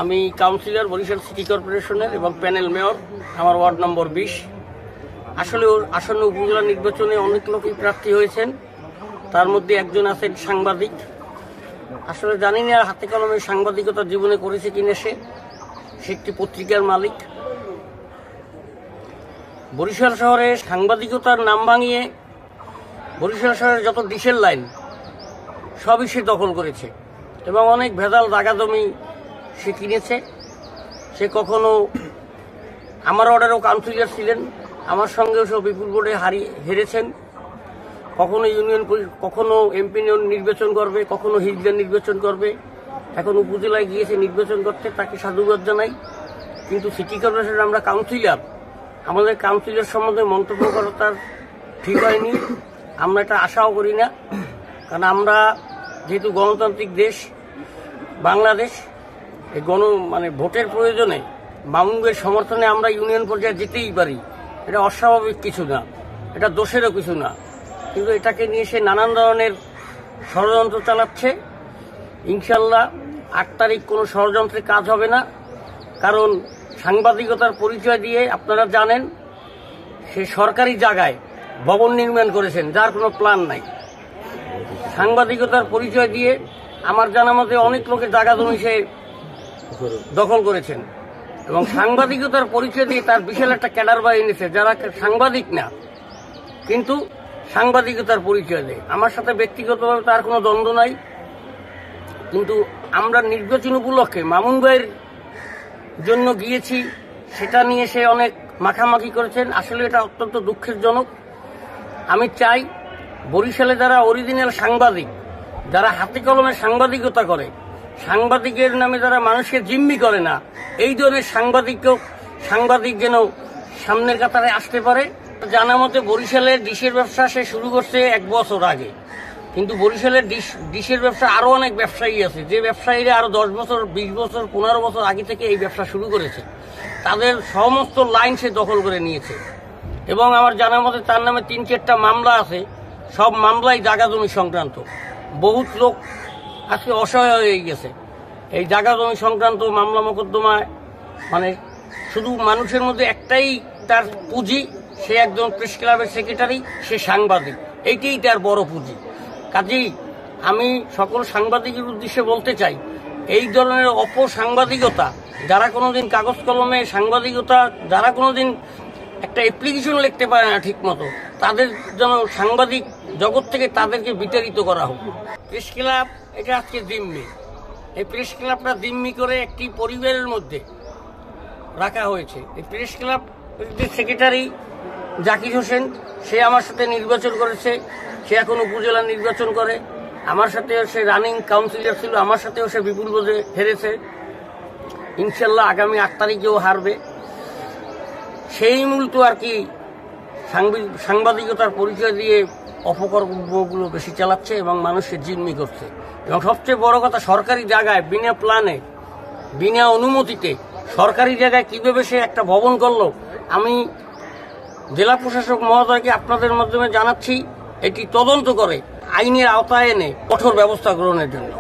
আমি councillor Barishal city কর্পোরেশনের এবং প্যানেল মেয়র। আমার ওয়ার্ড নম্বর 20। আসলে আসন্ন উপজেলা নির্বাচনে অনেক লোকই প্রার্থী হয়েছেন, তার মধ্যে একজন আছেন সাংবাদিক। আসলে জানি না হাতে কলমে সাংবাদিকতা জীবনে করেছে কিনা। সে একটি পত্রিকার মালিক। বরিশাল শহরে সাংবাদিকতার নাম ভাঙিয়ে বরিশাল শহরের যত ডিসেল লাইন সবই সে দখল করেছে এবং অনেক ভেজাল জায়গা জমি সে কিনেছে। সে কখনো আমার অর্ডারেও কাউন্সিলর ছিলেন, আমার সঙ্গেও সব বিপুল ভোটে হেরেছেন। কখনো কখনো এমপি নির্বাচন করবে, কখনো হিজড়া নির্বাচন করবে। এখন উপজেলায় গিয়েছে নির্বাচন করতে, তাকে সাধুবাদ জানাই। কিন্তু সিটি কর্পোরেশনের আমরা কাউন্সিলর, আমাদের কাউন্সিলর সম্বন্ধে মন্তব্য করা তার ঠিক হয়নি। আমরা এটা আশাও করি না, কারণ আমরা যেহেতু গণতান্ত্রিক দেশ বাংলাদেশ, এই ভোটের প্রয়োজনে মামুনদের সমর্থনে আমরা ইউনিয়ন পর্যায়ে যেতেই পারি। এটা অস্বাভাবিক কিছু না, এটা দোষেরও কিছু না। কিন্তু এটাকে নিয়ে সে নানান ধরনের ষড়যন্ত্র চালাচ্ছে। ইনশাল্লাহ 8 তারিখ কোনো ষড়যন্ত্রের কাজ হবে না, কারণ সাংবাদিকতার পরিচয় দিয়ে আপনারা জানেন সে সরকারি জায়গায় ভবন নির্মাণ করেছেন, যার কোনো প্ল্যান নাই। সাংবাদিকতার পরিচয় দিয়ে আমার জানা মতে অনেক লোকের জায়গা জমি সে দখল করেছেন এবং সাংবাদিকতার পরিচয় দিয়ে তার বিশাল একটা ক্যাডার বাহিনী এনেছে, যারা সাংবাদিক না কিন্তু সাংবাদিকতার পরিচয় দেয়। আমার সাথে ব্যক্তিগতভাবে তার কোনো দ্বন্দ্ব নাই, কিন্তু আমরা নির্বাচন উপলক্ষে মামুন ভাইয়ের জন্য গিয়েছি, সেটা নিয়ে সে অনেক মাখামাখি করেছেন। আসলে এটা অত্যন্ত দুঃখজনক। আমি চাই বরিশালে যারা অরিজিনাল সাংবাদিক, যারা হাতে কলমে সাংবাদিকতা করে, সাংবাদিকের নামে যারা মানুষকে জিম্মি করে না, এই ধরনের সাংবাদিক যেন সামনের কাতারে আসতে পারে। জানা মতে বরিশালের ডিশের ব্যবসা সে শুরু করছে 1 বছর আগে, কিন্তু বরিশালের ডিশের ব্যবসা আরো অনেক ব্যবসায়ী আছে, যে ব্যবসায়ীরা আরো 10 বছর 20 বছর 15 বছর আগে থেকে এই ব্যবসা শুরু করেছে। তাদের সমস্ত লাইন সে দখল করে নিয়েছে এবং আমার জানা মতে তার নামে 3-4টা মামলা আছে। সব মামলাই জায়গা জমি সংক্রান্ত। বহুত লোক আজকে অসহায় হয়ে গেছে এই জায়গা জমি সংক্রান্ত মামলা মোকদ্দমায়। শুধু মানুষের মধ্যে একটাই তার পুঁজি, সে একজন প্রেস ক্লাবের সেক্রেটারি, সে সাংবাদিক, এইটাই তার বড় পুঁজি। কাজেই আমি সকল সাংবাদিকের উদ্দেশ্যে বলতে চাই, এই ধরনের অপসাংবাদিকতা, যারা কোনোদিন কাগজ কলমে সাংবাদিকতা, যারা কোনোদিন একটা অ্যাপ্লিকেশন লিখতে পারে না ঠিক মতো, তাদের যেন সাংবাদিক জগৎ থেকে তাদেরকে বিতাড়িত করা হোক। প্রেস ক্লাব এটা আজকে জিম্মি, এই প্রেস ক্লাবটা জিম্মি করে একটি পরিবারের মধ্যে রাখা হয়েছে। এই press club secretary Zakir Hossain, সে আমার সাথে নির্বাচন করেছে, সে এখন উপজেলা নির্বাচন করে। আমার সাথে সে রানিং কাউন্সিলর ছিল, আমার সাথেও সে বিপুল ভোটে হেরেছে। ইনশাল্লাহ আগামী 8 তারিখেও হারবে। সেই মূলত আর কি সাংবাদিকতার পরিচয় দিয়ে অপকর্মগুলো বেশি চালাচ্ছে এবং মানুষকে জিম্মি করছে। এবং সবচেয়ে বড় কথা, সরকারি জায়গায় বিনা প্ল্যানে, বিনা অনুমতিতে সরকারি জায়গায় কিভাবে সে একটা ভবন করলো, আমি জেলা প্রশাসক মহোদয়কে আপনাদের মাধ্যমে জানাচ্ছি, এটি তদন্ত করে আইনের আওতায় এনে কঠোর ব্যবস্থা গ্রহণের জন্য।